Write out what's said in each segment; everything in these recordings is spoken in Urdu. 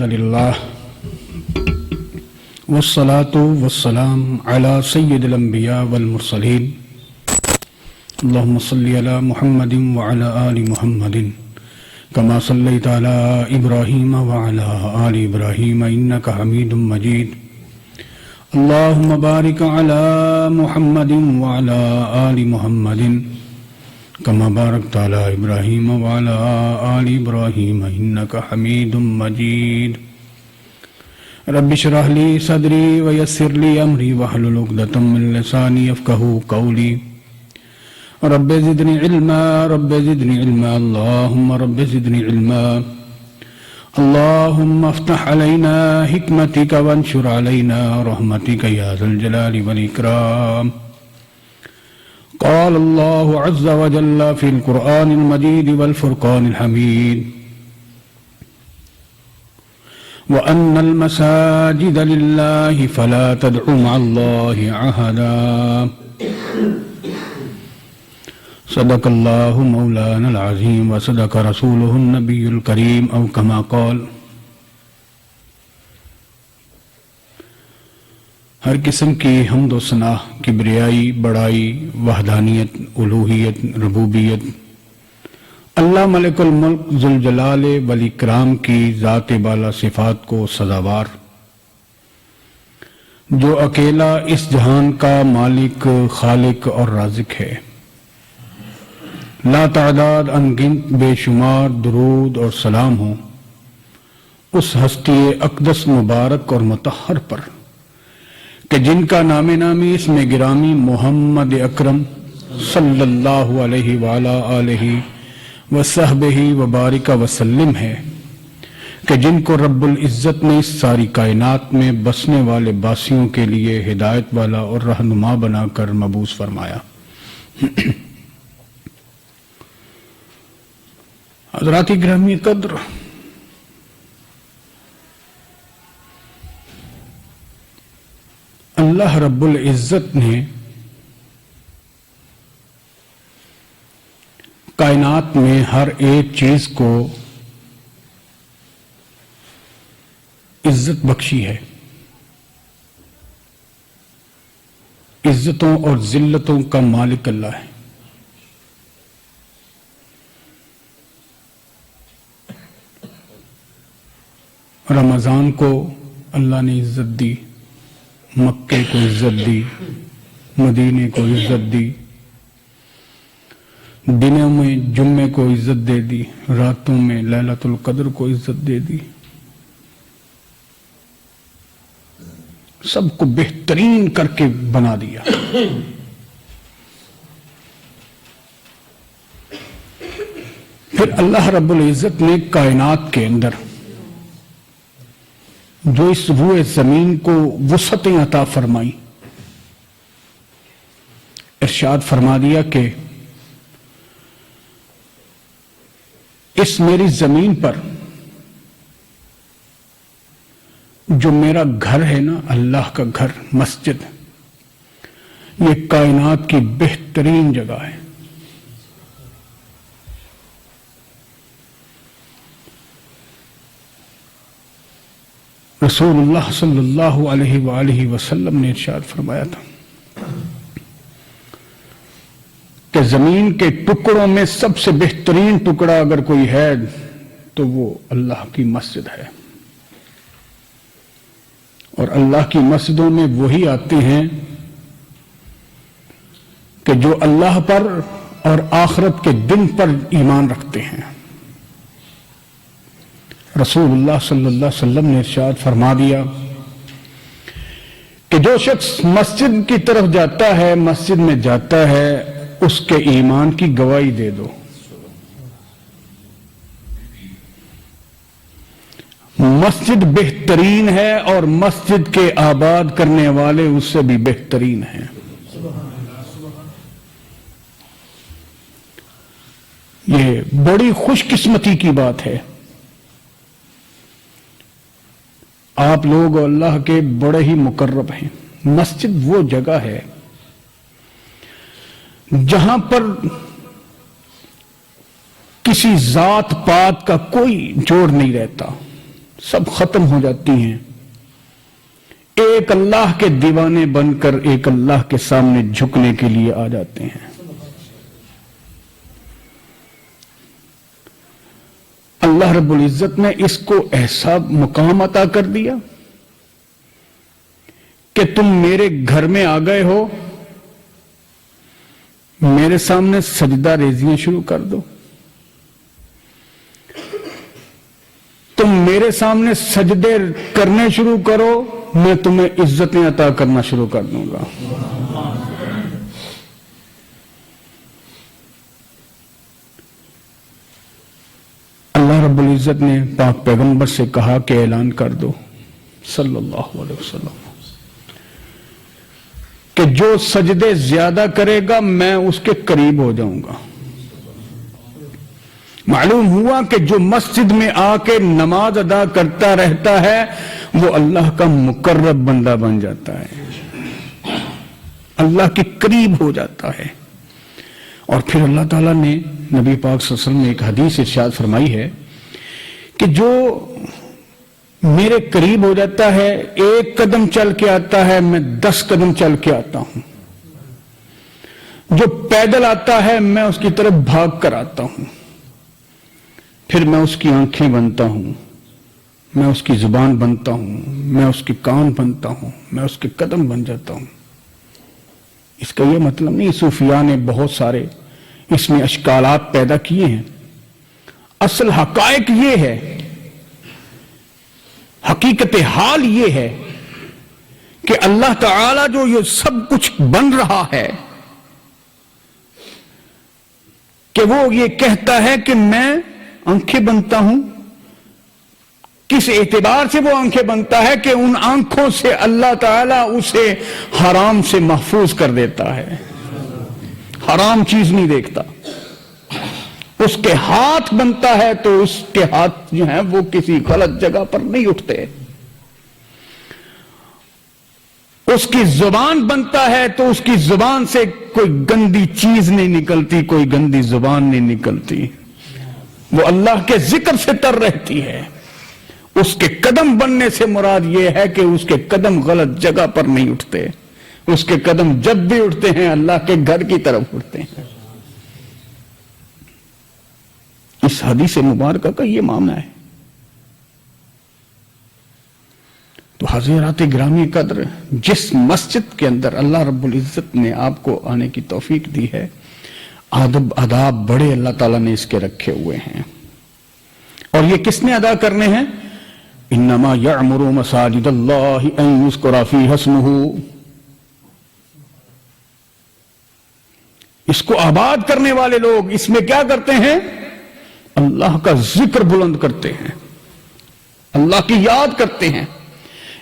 لله والصلاة والسلام على سيد الأنبياء والمرسلين اللهم صل على محمد وعلى آل محمد كما صليت على إبراهيم وعلى آل إبراهيم إنك حميد مجيد اللهم بارك على محمد وعلى آل محمد كما باركت على إبراهيم وعلى آل إبراهيم إنك حميد مجيد رب اشرح لي صدري ويسر لي أمري واحلل عقدة من لساني يفقهوا قولي رب زدني علما رب زدني علما اللهم رب زدني علما اللهم افتح علينا حكمتك وانشر علينا رحمتك يا ذا الجلال والإكرام قال الله عز وجل في القرآن المجيد والفرقان الحميد وأن المساجد لله فلا تدعوا مع الله أحدا صدق الله مولانا العظيم وصدق رسوله النبي الكريم أو كما قال ہر قسم کی حمد و ثنا، کبریائی، بڑائی، وحدانیت، الوہیت، ربوبیت اللہ ملک الملک ذوالجلال والاکرام کی ذات بالا صفات کو سزاوار، جو اکیلا اس جہان کا مالک، خالق اور رازق ہے۔ لا تعداد انگنت بے شمار درود اور سلام ہوں اس ہستی اقدس مبارک اور مطہر پر کہ جن کا نام نامی اسم گرامی محمد اکرم صلی اللہ علیہ وآلہ آلہ وصحبہ وبارک وسلم ہے، کہ جن کو رب العزت نے اس ساری کائنات میں بسنے والے باسیوں کے لیے ہدایت والا اور رہنما بنا کر مبعوث فرمایا۔ حضرات گرامی قدر، اللہ رب العزت نے کائنات میں ہر ایک چیز کو عزت بخشی ہے۔ عزتوں اور ذلتوں کا مالک اللہ ہے۔ رمضان کو اللہ نے عزت دی، مکے کو عزت دی، مدینے کو عزت دی، دنوں میں جمعے کو عزت دے دی، راتوں میں لیلۃ القدر کو عزت دے دی، سب کو بہترین کر کے بنا دیا۔ پھر اللہ رب العزت نے کائنات کے اندر جو اس روئے زمین کو وسعتیں عطا فرمائی، ارشاد فرما دیا کہ اس میری زمین پر جو میرا گھر ہے نا، اللہ کا گھر، مسجد، یہ کائنات کی بہترین جگہ ہے۔ رسول اللہ صلی اللہ علیہ وآلہ وسلم نے ارشاد فرمایا تھا کہ زمین کے ٹکڑوں میں سب سے بہترین ٹکڑا اگر کوئی ہے تو وہ اللہ کی مسجد ہے، اور اللہ کی مسجدوں میں وہی آتے ہیں کہ جو اللہ پر اور آخرت کے دن پر ایمان رکھتے ہیں۔ رسول اللہ صلی اللہ علیہ وسلم نے ارشاد فرما دیا کہ جو شخص مسجد کی طرف جاتا ہے، مسجد میں جاتا ہے، اس کے ایمان کی گواہی دے دو۔ مسجد بہترین ہے اور مسجد کے آباد کرنے والے اس سے بھی بہترین ہیں۔ یہ بڑی خوش قسمتی کی بات ہے۔ آپ لوگ اللہ کے بڑے ہی مقرب ہیں۔ مسجد وہ جگہ ہے جہاں پر کسی ذات پات کا کوئی جوڑ نہیں رہتا، سب ختم ہو جاتی ہیں، ایک اللہ کے دیوانے بن کر ایک اللہ کے سامنے جھکنے کے لیے آ جاتے ہیں۔ اللہ رب العزت نے اس کو ایسا مقام عطا کر دیا کہ تم میرے گھر میں آ گئے ہو، میرے سامنے سجدہ ریزیاں شروع کر دو، تم میرے سامنے سجدے کرنے شروع کرو، میں تمہیں عزتیں عطا کرنا شروع کر دوں گا۔ اللہ رب العزت نے پاک پیغمبر سے کہا کہ اعلان کر دو صلی اللہ علیہ وسلم کہ جو سجدے زیادہ کرے گا میں اس کے قریب ہو جاؤں گا۔ معلوم ہوا کہ جو مسجد میں آ کے نماز ادا کرتا رہتا ہے وہ اللہ کا مقرب بندہ بن جاتا ہے، اللہ کے قریب ہو جاتا ہے۔ اور پھر اللہ تعالیٰ نے نبی پاک صلی اللہ علیہ وسلم نے ایک حدیث ارشاد فرمائی ہے کہ جو میرے قریب ہو جاتا ہے، ایک قدم چل کے آتا ہے، میں 10 قدم چل کے آتا ہوں، جو پیدل آتا ہے میں اس کی طرف بھاگ کر آتا ہوں، پھر میں اس کی آنکھیں بنتا ہوں، میں اس کی زبان بنتا ہوں، میں اس کے کان بنتا ہوں، میں اس کے قدم بن جاتا ہوں۔ اس کا یہ مطلب نہیں، صوفیاء نے بہت سارے اس میں اشکالات پیدا کیے ہیں، اصل حقائق یہ ہے، حقیقت حال یہ ہے کہ اللہ تعالی جو یہ سب کچھ بن رہا ہے کہ وہ یہ کہتا ہے کہ میں آنکھیں بنتا ہوں۔ کس اعتبار سے وہ آنکھیں بنتا ہے کہ ان آنکھوں سے اللہ تعالیٰ اسے حرام سے محفوظ کر دیتا ہے، حرام چیز نہیں دیکھتا۔ اس کے ہاتھ بنتا ہے تو اس کے ہاتھ جو ہیں وہ کسی غلط جگہ پر نہیں اٹھتے۔ اس کی زبان بنتا ہے تو اس کی زبان سے کوئی گندی چیز نہیں نکلتی، کوئی گندی زبان نہیں نکلتی، وہ اللہ کے ذکر سے تر رہتی ہے۔ اس کے قدم بننے سے مراد یہ ہے کہ اس کے قدم غلط جگہ پر نہیں اٹھتے، اس کے قدم جب بھی اٹھتے ہیں اللہ کے گھر کی طرف اٹھتے ہیں۔ اس حدیث مبارکہ کا یہ معاملہ ہے۔ تو حضرات گرامی قدر، جس مسجد کے اندر اللہ رب العزت نے آپ کو آنے کی توفیق دی ہے، آدب آداب بڑے اللہ تعالیٰ نے اس کے رکھے ہوئے ہیں، اور یہ کس نے ادا کرنے ہیں؟ انما یعمر مساجد اللہ ان یذکر فیہا اسمہ، اس کو آباد کرنے والے لوگ اس میں کیا کرتے ہیں؟ اللہ کا ذکر بلند کرتے ہیں، اللہ کی یاد کرتے ہیں۔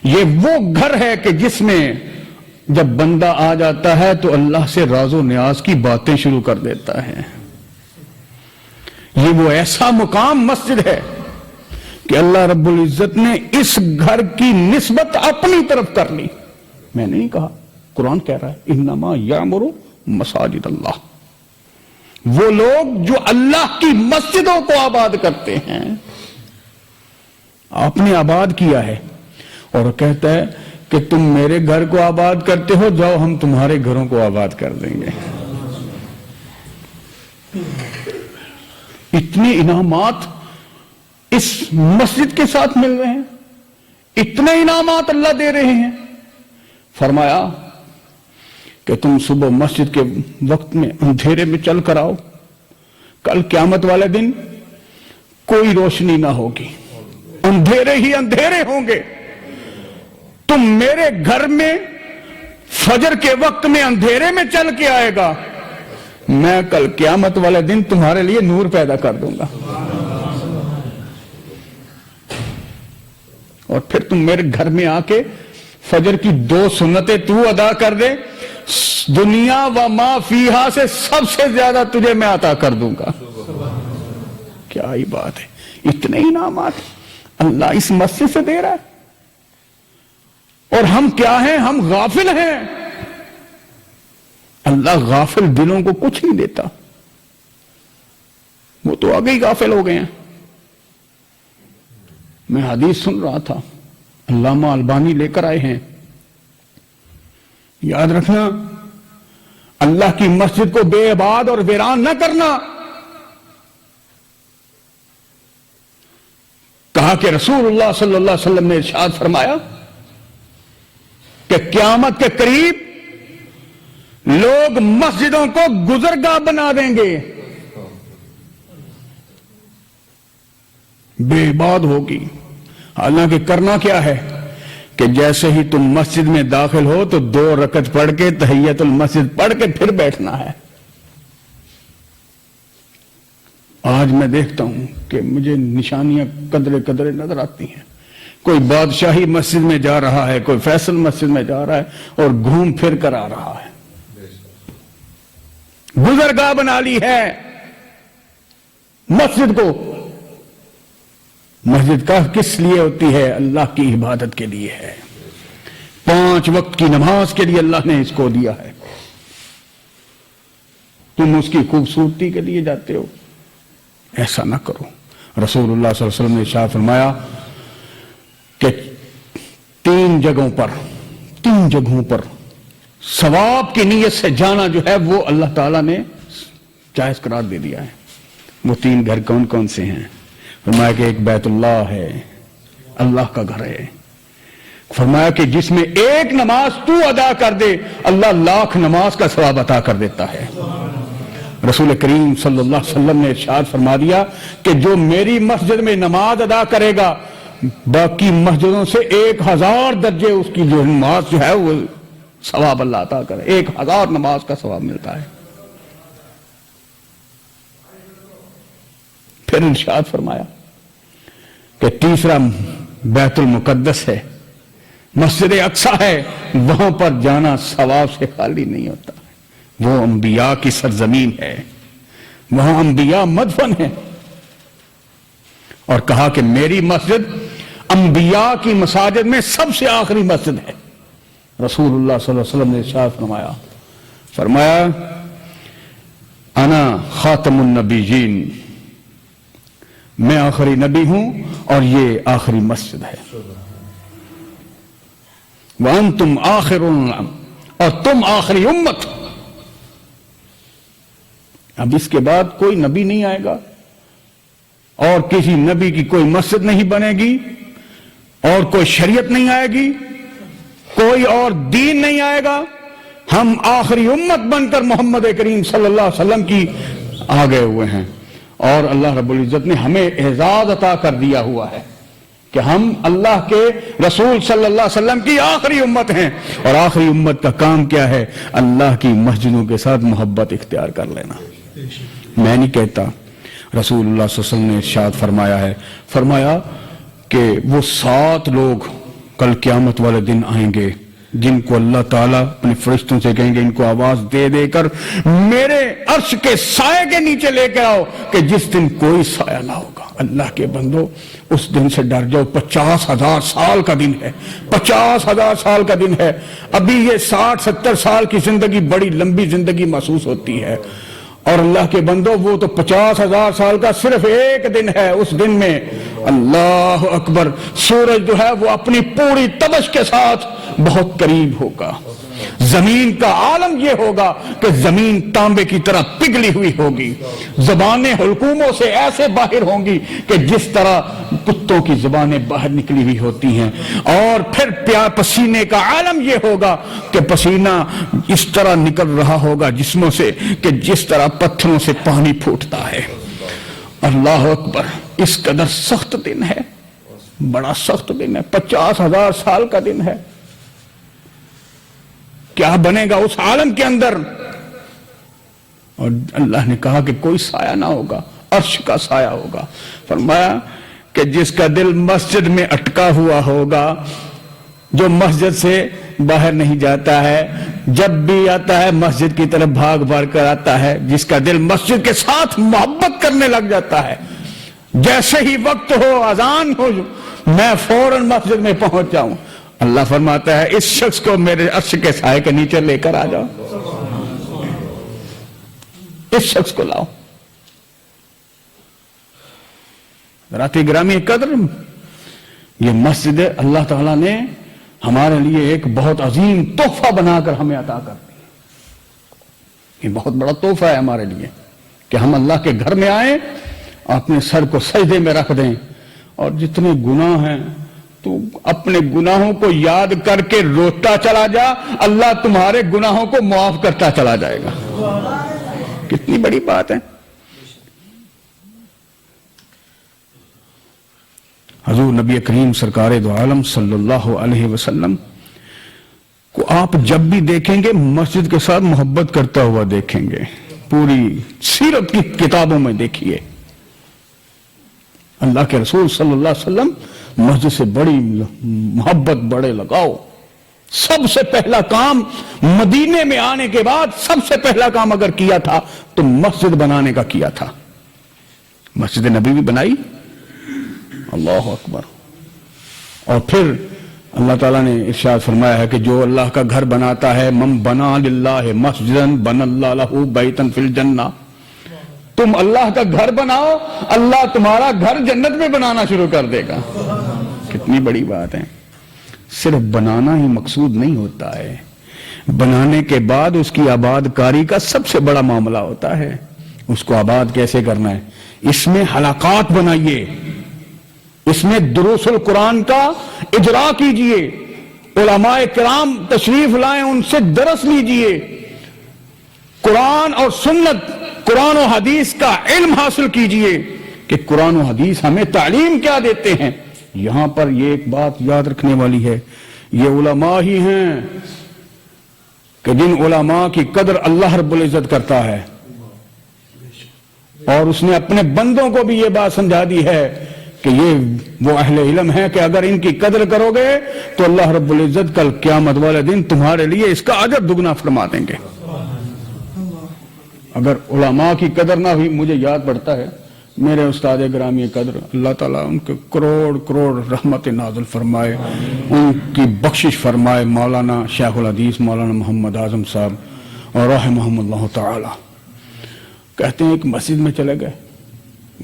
یہ وہ گھر ہے کہ جس میں جب بندہ آ جاتا ہے تو اللہ سے راز و نیاز کی باتیں شروع کر دیتا ہے۔ یہ وہ ایسا مقام مسجد ہے کہ اللہ رب العزت نے اس گھر کی نسبت اپنی طرف کر لی۔ میں نے نہیں کہا، قرآن کہہ رہا ہے انما یعمر مساجد اللہ، وہ لوگ جو اللہ کی مسجدوں کو آباد کرتے ہیں، آپ نے آباد کیا ہے، اور کہتا ہے کہ تم میرے گھر کو آباد کرتے ہو، جاؤ ہم تمہارے گھروں کو آباد کر دیں گے۔ اتنے انعامات اس مسجد کے ساتھ مل رہے ہیں، اتنے انعامات اللہ دے رہے ہیں۔ فرمایا کہ تم صبح مسجد کے وقت میں اندھیرے میں چل کر آؤ، کل قیامت والے دن کوئی روشنی نہ ہوگی، اندھیرے ہی اندھیرے ہوں گے۔ تم میرے گھر میں فجر کے وقت میں اندھیرے میں چل کے آئے گا، میں کل قیامت والے دن تمہارے لیے نور پیدا کر دوں گا، اور پھر تم میرے گھر میں آ کے فجر کی 2 سنتیں تو ادا کر دے، دنیا و ما فیہا سے سب سے زیادہ تجھے میں عطا کر دوں گا۔ کیا ہی بات ہے، اتنے انعامات اللہ اس مسجد سے دے رہا ہے، اور ہم کیا ہیں؟ ہم غافل ہیں۔ اللہ غافل دلوں کو کچھ نہیں دیتا، وہ تو آگے ہی غافل ہو گئے ہیں۔ میں حدیث سن رہا تھا، علامہ البانی لے کر آئے ہیں، یاد رکھنا اللہ کی مسجد کو بے آباد اور ویران نہ کرنا۔ کہا کہ رسول اللہ صلی اللہ علیہ وسلم نے ارشاد فرمایا کہ قیامت کے قریب لوگ مسجدوں کو گزرگاہ بنا دیں گے، بے آباد ہوگی۔ حالانکہ کرنا کیا ہے کہ جیسے ہی تم مسجد میں داخل ہو تو 2 رکعت پڑھ کے تحیت المسجد پڑھ کے پھر بیٹھنا ہے۔ آج میں دیکھتا ہوں کہ مجھے نشانیاں قدرے قدرے نظر آتی ہیں، کوئی بادشاہی مسجد میں جا رہا ہے، کوئی فیصل مسجد میں جا رہا ہے اور گھوم پھر کر آ رہا ہے، گزرگاہ بنا لی ہے مسجد کو۔ مسجد کا کس لیے ہوتی ہے؟ اللہ کی عبادت کے لیے ہے، 5 وقت کی نماز کے لیے اللہ نے اس کو دیا ہے۔ تم اس کی خوبصورتی کے لیے جاتے ہو، ایسا نہ کرو۔ رسول اللہ صلی اللہ علیہ وسلم نے ارشاد فرمایا کہ 3 جگہوں پر ثواب کی نیت سے جانا جو ہے وہ اللہ تعالیٰ نے جائز قرار دے دیا ہے۔ وہ 3 گھر کون کون سے ہیں؟ فرمایا کہ ایک بیت اللہ ہے، اللہ کا گھر ہے۔ فرمایا کہ جس میں 1 نماز تو ادا کر دے اللہ 1,00,000 نماز کا ثواب عطا کر دیتا ہے۔ رسول کریم صلی اللہ علیہ وسلم نے ارشاد فرما دیا کہ جو میری مسجد میں نماز ادا کرے گا باقی مسجدوں سے 1000 درجے اس کی جو نماز جو ہے وہ ثواب اللہ عطا کرے، 1000 نماز کا ثواب ملتا ہے۔ پھر ارشاد فرمایا کہ تیسرا بیت المقدس ہے، مسجد اقصی ہے، وہاں پر جانا ثواب سے خالی نہیں ہوتا، وہ انبیاء کی سرزمین ہے، وہاں انبیاء مدفن ہیں۔ اور کہا کہ میری مسجد انبیاء کی مساجد میں سب سے آخری مسجد ہے۔ رسول اللہ صلی اللہ علیہ وسلم نے ارشاد فرمایا انا خاتم النبیین، میں آخری نبی ہوں اور یہ آخری مسجد ہے۔ وَأَنْتُمْ آخِرُونَ، اور تم آخری امت۔ اب اس کے بعد کوئی نبی نہیں آئے گا اور کسی نبی کی کوئی مسجد نہیں بنے گی اور کوئی شریعت نہیں آئے گی، کوئی اور دین نہیں آئے گا۔ ہم آخری امت بن کر محمد کریم صلی اللہ علیہ وسلم کی آ گئے ہوئے ہیں، اور اللہ رب العزت نے ہمیں اعزاز عطا کر دیا ہوا ہے کہ ہم اللہ کے رسول صلی اللہ علیہ وسلم کی آخری امت ہیں۔ اور آخری امت کا کام کیا ہے؟ اللہ کی مسجدوں کے ساتھ محبت اختیار کر لینا۔ میں نہیں کہتا، رسول اللہ صلی اللہ علیہ وسلم نے ارشاد فرمایا ہے، فرمایا کہ وہ 7 لوگ کل قیامت والے دن آئیں گے جن کو اللہ تعالیٰ اپنے فرشتوں سے کہیں گے ان کو آواز دے دے کر میرے عرش کے سائے کے نیچے لے کے آؤ کہ جس دن کوئی سایہ نہ ہوگا۔ اللہ کے بندو اس دن سے ڈر جاؤ، 50,000 سال کا دن ہے، 50,000 سال کا دن ہے۔ ابھی یہ 60-70 سال کی زندگی بڑی لمبی زندگی محسوس ہوتی ہے، اور اللہ کے بندو وہ تو 50,000 سال کا صرف ایک دن ہے۔ اس دن میں اللہ اکبر، سورج جو ہے وہ اپنی پوری تبش کے ساتھ بہت قریب ہوگا۔ زمین کا عالم یہ ہوگا کہ زمین تانبے کی طرح پگھلی ہوئی ہوگی، زبانیں حلقوموں سے ایسے باہر ہوں گی کہ جس طرح کتوں کی زبانیں باہر نکلی ہوئی ہوتی ہیں، اور پھر پسینے کا عالم یہ ہوگا کہ پسینہ اس طرح نکل رہا ہوگا جسموں سے کہ جس طرح پتھروں سے پانی پھوٹتا ہے۔ اللہ اکبر، اس قدر سخت دن ہے، بڑا سخت دن ہے، 50,000 سال کا دن ہے۔ کیا بنے گا اس عالم کے اندر؟ اور اللہ نے کہا کہ کوئی سایہ نہ ہوگا، عرش کا سایہ ہوگا۔ فرمایا کہ جس کا دل مسجد میں اٹکا ہوا ہوگا، جو مسجد سے باہر نہیں جاتا ہے، جب بھی آتا ہے مسجد کی طرف بھاگ بھاگ کر آتا ہے، جس کا دل مسجد کے ساتھ محبت کرنے لگ جاتا ہے، جیسے ہی وقت ہو، اذان ہو، میں فوراً مسجد میں پہنچ جاؤں، اللہ فرماتا ہے اس شخص کو میرے عرش کے سائے کے نیچے لے کر آ جاؤ، اس شخص کو لاؤ۔ ذرا گرامی قدر، یہ مسجد اللہ تعالیٰ نے ہمارے لیے ایک بہت عظیم تحفہ بنا کر ہمیں عطا کر دی. یہ بہت بڑا تحفہ ہے ہمارے لیے کہ ہم اللہ کے گھر میں آئیں، اپنے سر کو سجدے میں رکھ دیں، اور جتنے گناہ ہیں تو اپنے گناہوں کو یاد کر کے روتا چلا جا، اللہ تمہارے گناہوں کو معاف کرتا چلا جائے گا. کتنی بڑی بات ہے. حضور نبی کریم سرکار دو عالم صلی اللہ علیہ وسلم کو آپ جب بھی دیکھیں گے مسجد کے ساتھ محبت کرتا ہوا دیکھیں گے. پوری سیرت کی کتابوں میں دیکھیے اللہ کے رسول صلی اللہ علیہ وسلم مسجد سے بڑی محبت، بڑے لگاؤ. سب سے پہلا کام مدینے میں آنے کے بعد سب سے پہلا کام اگر کیا تھا تو مسجد بنانے کا کیا تھا. مسجد نبوی بنائی، اللہ اکبر. اور پھر اللہ تعالیٰ نے ارشاد فرمایا ہے کہ جو اللہ کا گھر بناتا ہے، من بنا للہ مسجدا بن اللہ لہ بیتا فی الجنہ. تم اللہ کا گھر بناؤ، اللہ تمہارا گھر جنت میں بنانا شروع کر دے گا. کتنی بڑی بات ہے. صرف بنانا ہی مقصود نہیں ہوتا ہے، بنانے کے بعد اس کی آباد کاری کا سب سے بڑا معاملہ ہوتا ہے. اس کو آباد کیسے کرنا ہے؟ اس میں حلقات بنائیے، اس میں دروس القرآن کا اجرا کیجئے، علماء کرام تشریف لائیں، ان سے درس لیجئے، قرآن اور سنت، قرآن و حدیث کا علم حاصل کیجئے کہ قرآن و حدیث ہمیں تعلیم کیا دیتے ہیں. یہاں پر یہ ایک بات یاد رکھنے والی ہے، یہ علماء ہی ہیں کہ جن علماء کی قدر اللہ رب العزت کرتا ہے، اور اس نے اپنے بندوں کو بھی یہ بات سمجھا دی ہے کہ یہ وہ اہل علم ہیں کہ اگر ان کی قدر کرو گے تو اللہ رب العزت کل قیامت والے دن تمہارے لیے اس کا اجر دگنا فرما دیں گے. اگر علماء کی قدر نہ ہوئی، مجھے یاد پڑتا ہے میرے استاد گرامی قدر، اللہ تعالیٰ ان کے کروڑ کروڑ رحمت نازل فرمائے، ان کی بخشش فرمائے، مولانا شیخ الحدیث مولانا محمد اعظم صاحب اور رحمہم اللہ تعالی. کہتے ہیں ایک مسجد میں چلے گئے،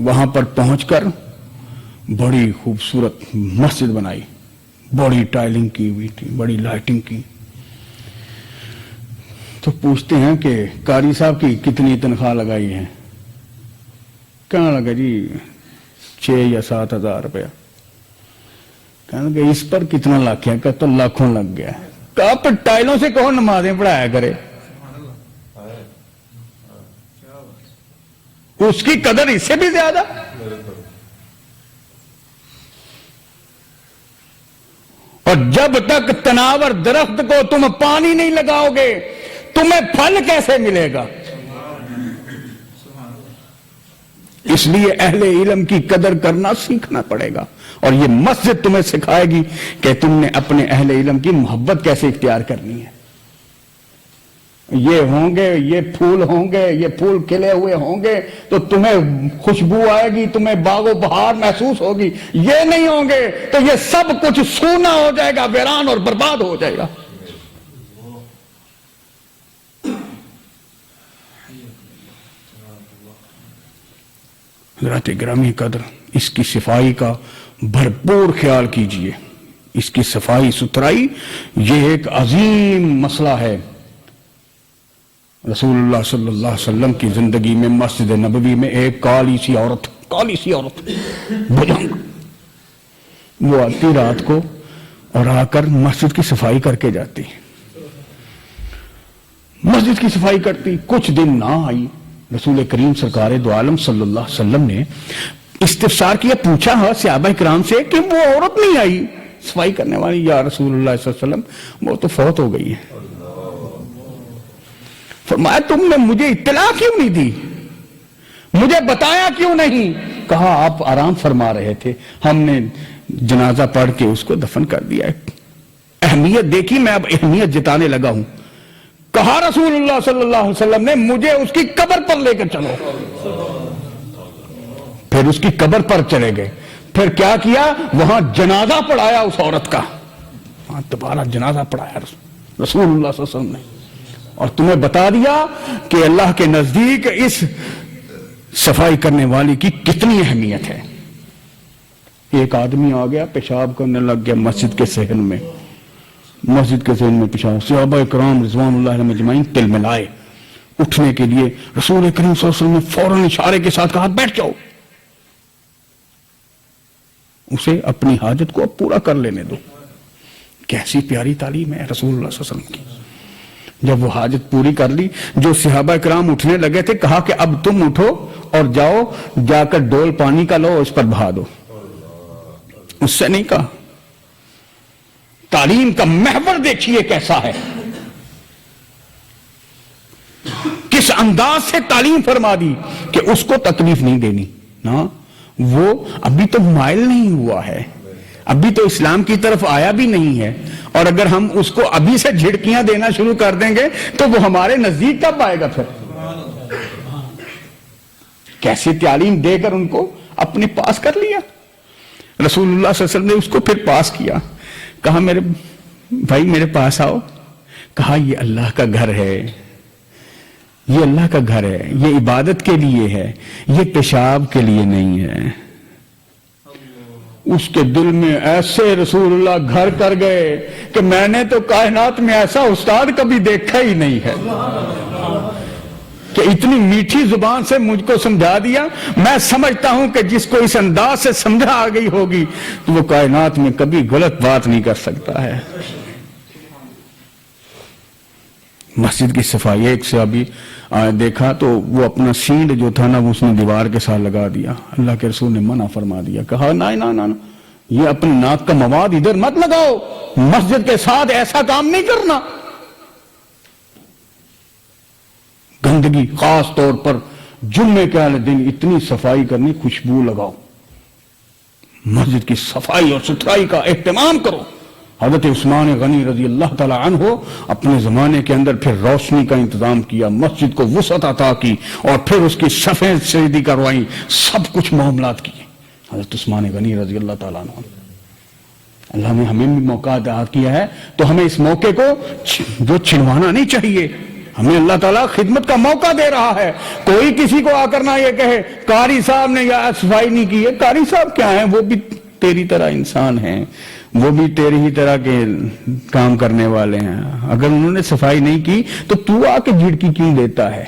وہاں پر پہنچ کر بڑی خوبصورت مسجد بنائی، بڑی ٹائلنگ کی ہوئی تھی، بڑی لائٹنگ کی. تو پوچھتے ہیں کہ قاری صاحب کی کتنی تنخواہ لگائی ہے؟ کہنے لگا جی 6 یا 7 ہزار روپیہ. کہنے لگا اس پر کتنا لگ گیا؟ کہ تو لاکھوں لگ گیا. کہا پر ٹائلوں سے کون نمازیں پڑھایا کرے؟ اس کی قدر اس سے بھی زیادہ. اور جب تک تناور درخت کو تم پانی نہیں لگاؤ گے تمہیں پھل کیسے ملے گا؟ اس لیے اہل علم کی قدر کرنا سیکھنا پڑے گا، اور یہ مسجد تمہیں سکھائے گی کہ تم نے اپنے اہل علم کی محبت کیسے اختیار کرنی ہے. یہ ہوں گے، یہ پھول ہوں گے، یہ پھول کھلے ہوئے ہوں گے تو تمہیں خوشبو آئے گی، تمہیں باغ و بہار محسوس ہوگی. یہ نہیں ہوں گے تو یہ سب کچھ سونا ہو جائے گا، ویران اور برباد ہو جائے گا. حضرات گرامی قدر، اس کی صفائی کا بھرپور خیال کیجئے. اس کی صفائی ستھرائی یہ ایک عظیم مسئلہ ہے. رسول اللہ صلی اللہ علیہ وسلم کی زندگی میں مسجد نبوی میں ایک کالی سی عورت بجنگ، وہ آتی رات کو اور آ کر مسجد کی صفائی کر کے جاتی، مسجد کی صفائی کرتی. کچھ دن نہ آئی، رسول کریم سرکار دو عالم صلی اللہ علیہ وسلم نے استفسار کیا، پوچھا صحابہ کرام سے کہ وہ عورت نہیں آئی صفائی کرنے والی؟ یا رسول اللہ صلی اللہ علیہ وسلم وہ تو فوت ہو گئی ہے. فرمایا تم نے مجھے اطلاع کیوں نہیں دی، مجھے بتایا کیوں نہیں؟ کہا آپ آرام فرما رہے تھے، ہم نے جنازہ پڑھ کے اس کو دفن کر دیا ہے. اہمیت دیکھی، میں اب اہمیت جتانے لگا ہوں. کہا رسول اللہ صلی اللہ علیہ وسلم نے مجھے اس کی قبر پر لے کر چلو. پھر اس کی قبر پر چلے گئے. پھر کیا کیا؟ وہاں جنازہ پڑھایا اس عورت کا، وہاں دوبارہ جنازہ پڑھایا رسول اللہ صلی اللہ علیہ وسلم نے، اور تمہیں بتا دیا کہ اللہ کے نزدیک اس صفائی کرنے والی کی کتنی اہمیت ہے. ایک آدمی آ گیا پیشاب کرنے لگ گیا مسجد کے صحن میں پیشاب. صحابہ کرام رضوان اللہ علیہم اجمعین تل ملائے اٹھنے کے لیے. رسول کریم صلی اللہ علیہ وسلم نے فوراً اشارے کے ساتھ کہا بیٹھ جاؤ, اسے اپنی حاجت کو اب پورا کر لینے دو. کیسی پیاری تعلیم ہے رسول اللہ صلی اللہ علیہ وسلم کی. جب وہ حاجت پوری کر لی, جو صحابہ کرام اٹھنے لگے تھے, کہا کہ اب تم اٹھو اور جاؤ جا کر ڈول پانی کا لو, اس پر بہا دو. اس سے نہیں کہا. تعلیم کا محور دیکھیے کیسا ہے, کس انداز سے تعلیم فرما دی کہ اس کو تکلیف نہیں دینی نا. وہ ابھی تو مائل نہیں ہوا ہے, ابھی تو اسلام کی طرف آیا بھی نہیں ہے, اور اگر ہم اس کو ابھی سے جھڑکیاں دینا شروع کر دیں گے تو وہ ہمارے نزدیک کب آئے گا. پھر کیسی تعلیم دے کر ان کو اپنے پاس کر لیا. رسول اللہ صلی اللہ علیہ وسلم نے اس کو پھر پاس کیا, کہا میرے بھائی میرے پاس آؤ. کہا یہ اللہ کا گھر ہے, یہ اللہ کا گھر ہے, یہ عبادت کے لیے ہے, یہ پیشاب کے لیے نہیں ہے. اس کے دل میں ایسے رسول اللہ گھر کر گئے کہ میں نے تو کائنات میں ایسا استاد کبھی دیکھا ہی نہیں ہے کہ اتنی میٹھی زبان سے مجھ کو سمجھا دیا. میں سمجھتا ہوں کہ جس کو اس انداز سے سمجھا آ گئی ہوگی تو وہ کائنات میں کبھی غلط بات نہیں کر سکتا ہے. مسجد کی صفائی, ایک سے ابھی دیکھا تو وہ اپنا سینڈ جو تھا نا وہ اس نے دیوار کے ساتھ لگا دیا. اللہ کے رسول نے منع فرما دیا, کہا نا یہ اپنے ناک کا مواد ادھر مت لگاؤ, مسجد کے ساتھ ایسا کام نہیں کرنا. گندگی خاص طور پر جمعے کے دن اتنی صفائی کرنی, خوشبو لگاؤ, مسجد کی صفائی اور ستھرائی کا اہتمام کرو. حضرت عثمان غنی رضی اللہ تعالی عنہ اپنے زمانے کے اندر پھر روشنی کا انتظام کیا, مسجد کو وسعت عطا کی, اور پھر اس کی صفیں سیدھی کروائیں, سب کچھ معاملات کیے. حضرت عثمان غنی رضی اللہ تعالیٰ عنہ. اللہ نے ہمیں بھی موقع عطا کیا ہے تو ہمیں اس موقع کو جو چھنوانا نہیں چاہیے. ہمیں اللہ تعالیٰ خدمت کا موقع دے رہا ہے. کوئی کسی کو آ کر نہ یہ کہے قاری صاحب نے یا صفائی نہیں کی ہے. قاری صاحب کیا ہیں, وہ بھی تیری طرح انسان ہیں, وہ بھی تیری ہی طرح کے کام کرنے والے ہیں. اگر انہوں نے صفائی نہیں کی تو آ کے جھڑکی کیوں دیتا ہے؟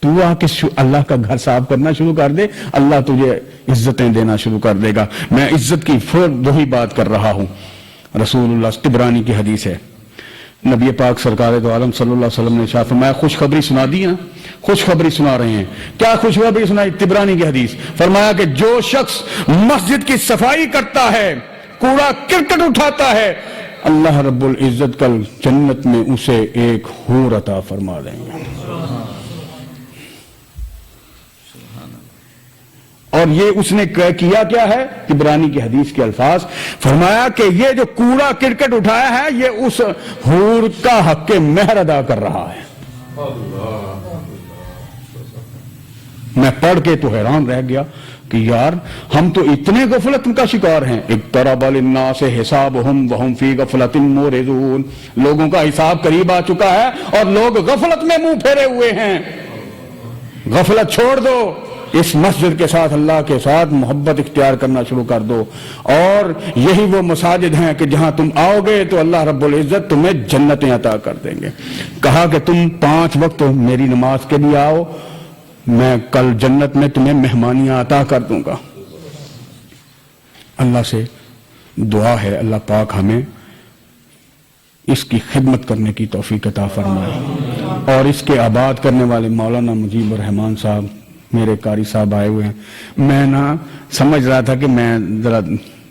تو آ کے اللہ کا گھر صاف کرنا شروع کر دے, اللہ تجھے عزتیں دینا شروع کر دے گا. میں عزت کی دو ہی بات کر رہا ہوں. رسول اللہ طبرانی کی حدیث ہے, نبی پاک سرکار دو عالم صلی اللہ علیہ وسلم نے ارشاد فرمایا, خوشخبری سنا دی نا, خوشخبری سنا رہے ہیں. کیا خوشخبری سنائی؟ طبرانی کی حدیث. فرمایا کہ جو شخص مسجد کی صفائی کرتا ہے, کوڑا کرکٹ اٹھاتا ہے, اللہ رب العزت کل جنت میں اسے ایک حور عطا فرما دیں گے. اور یہ اس نے کیا کیا ہے؟ طبرانی کی حدیث کے الفاظ, فرمایا کہ یہ جو کوڑا کرکٹ اٹھایا ہے یہ اس حور کا حق مہر ادا کر رہا ہے. میں پڑھ کے تو حیران رہ گیا کہ یار ہم تو اتنے غفلت کا شکار ہیں. اقترب للناس حسابهم وهم فی غفلۃ معرضون. لوگوں کا حساب قریب آ چکا ہے اور لوگ غفلت میں منہ پھیرے ہوئے ہیں. غفلت چھوڑ دو, اس مسجد کے ساتھ اللہ کے ساتھ محبت اختیار کرنا شروع کر دو. اور یہی وہ مساجد ہیں کہ جہاں تم آؤ گے تو اللہ رب العزت تمہیں جنتیں عطا کر دیں گے. کہا کہ تم 5 وقت میری نماز کے لیے آؤ, میں کل جنت میں تمہیں مہمانیاں عطا کر دوں گا. اللہ سے دعا ہے اللہ پاک ہمیں اس کی خدمت کرنے کی توفیق عطا فرمائے. اور اس کے آباد کرنے والے مولانا مجیب الرحمان صاحب میرے قاری صاحب آئے ہوئے ہیں. میں سمجھ رہا تھا کہ میں ذرا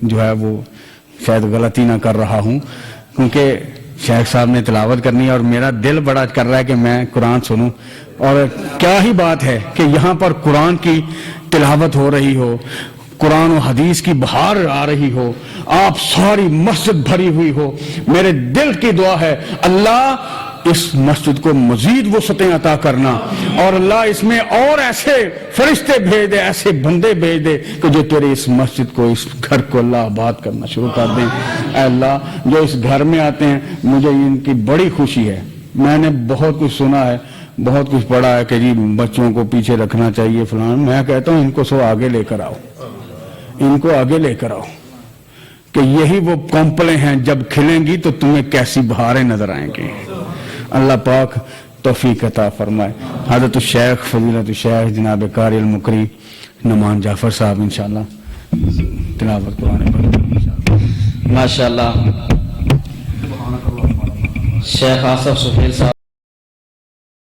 جو ہے وہ شاید غلطی نہ کر رہا ہوں, کیونکہ شیخ صاحب نے تلاوت کرنی ہے اور میرا دل بڑا کر رہا ہے کہ میں قرآن سنوں. اور کیا ہی بات ہے کہ یہاں پر قرآن کی تلاوت ہو رہی ہو, قرآن و حدیث کی بہار آ رہی ہو, آپ ساری مسجد بھری ہوئی ہو. میرے دل کی دعا ہے اللہ اس مسجد کو مزید وسعتیں عطا کرنا, اور اللہ اس میں اور ایسے فرشتے بھیج دے, ایسے بندے بھیج دے کہ جو تیرے اس مسجد کو, اس گھر کو اللہ آباد کرنا شروع کر دیں. اے اللہ جو اس گھر میں آتے ہیں مجھے ان کی بڑی خوشی ہے. میں نے بہت کچھ سنا ہے, بہت کچھ پڑھا ہے کہ جی بچوں کو پیچھے رکھنا چاہیے فلان. میں کہتا ہوں ان کو سو آگے لے کر آؤ, ان کو آگے لے کر آؤ کہ یہی وہ کومپلیں ہیں، جب کھلیں گی تو تمہیں کیسی بہاریں نظر آئیں گی۔ اللہ پاک توفیق عطا فرمائے۔ حضرت الشیخ فضیلت الشیخ جناب قاری المقری نعمان جعفر صاحب انشاءاللہ تلاوت قرآن پر۔ ماشاءاللہ شیخ آصف سہیل صاحب